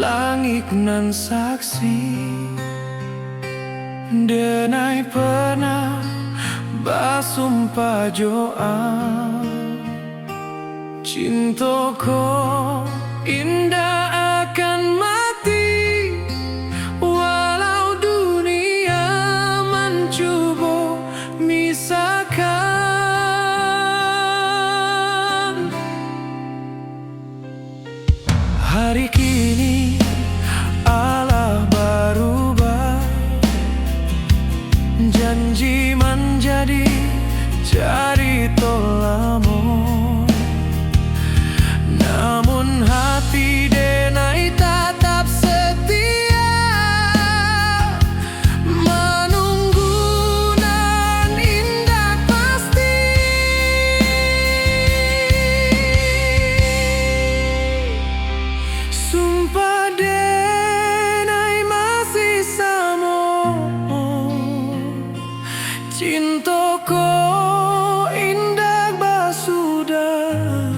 langit nan saksi denai pernah basumpah joa cintaku indah akan mati walau dunia mencoba misahkan. Hari kini Allah berubah, janji menjadi cerita lama. Namun hati denai tetap setia menunggu nan indah pasti. Sumpah denai masih sama cintaku indah basudah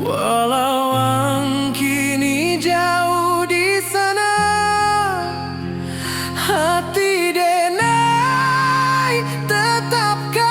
walau ang kini jauh di sana, hati denai tetap kaang.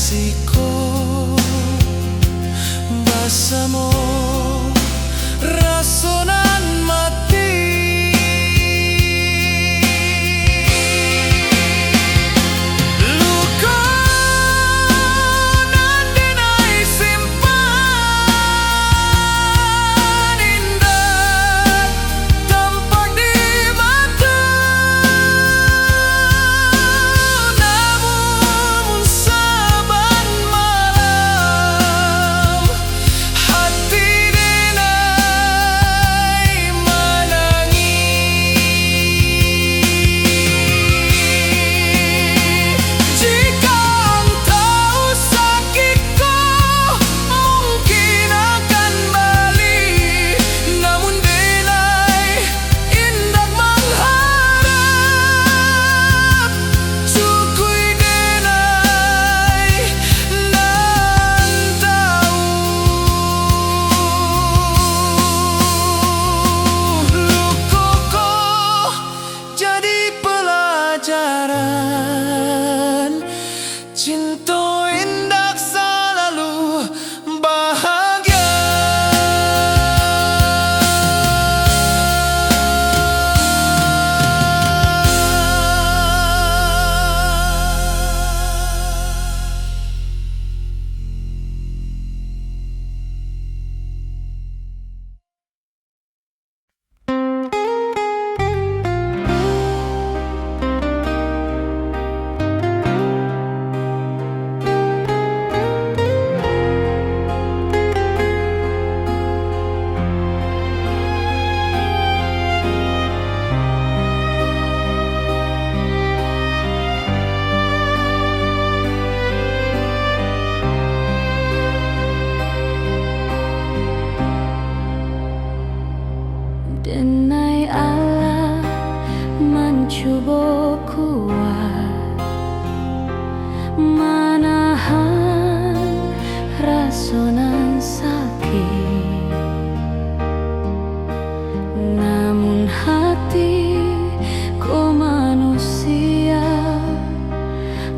kekasihku bersama rasunan mati. Luka nan dinai simpan indah tampak di mata, namun saban malam hati dinai menangis. Jika engkau sakitku mungkin akan balik, namun dinai indah mengharap cukui dinai nan tahu. Lukuku jadi pelajaran, cinta indah selalu bahagia. Denai Allah mencoba kuat menahan rasa nan sakit, namun hati ku manusia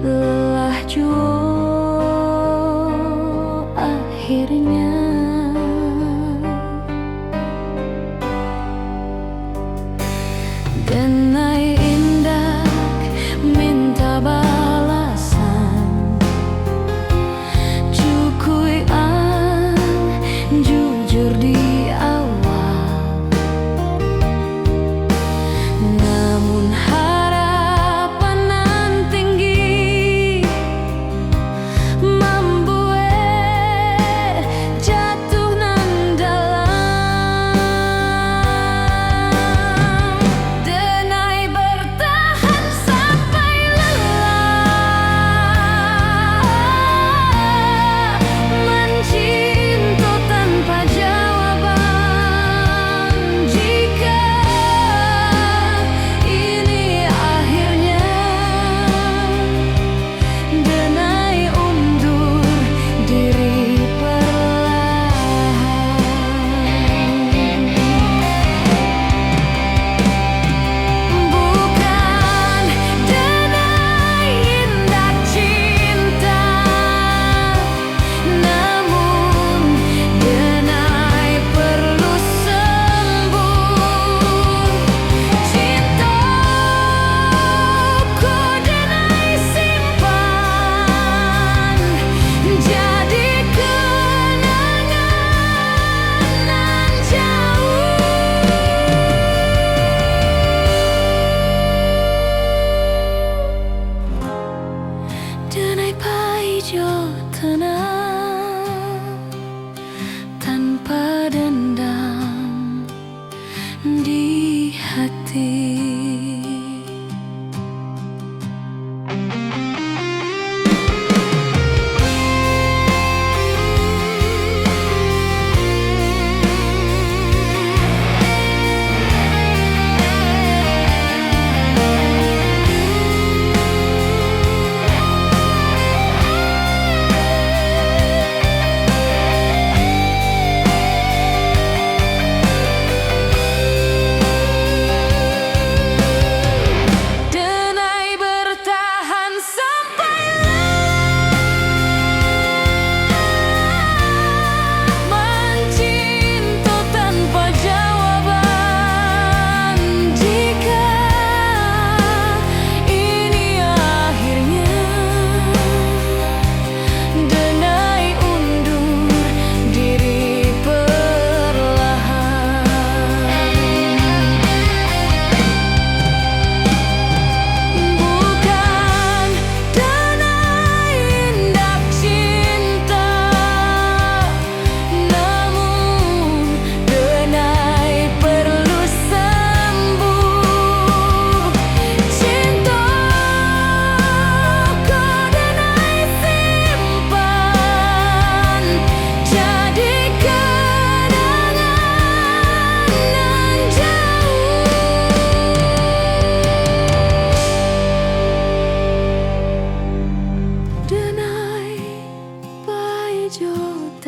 lelah jua akhirnya. Denai indah minta balasan, cukui ang jujur di awal, namun harapan nan tinggi membuat jatuh nan dalam. Denai bertahan sampai lelah, mencinta tanpa jawaban. Jika ini akhirnya, denai undur diri perlahan. Bukan denai indah cinta, namun denai perlu sembuh. Cintaku denai simpan jadi kenangan nan jauh. Denai paijo tenang tanpa dendam di hati.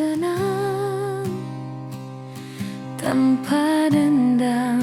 tenang tanpa dendam.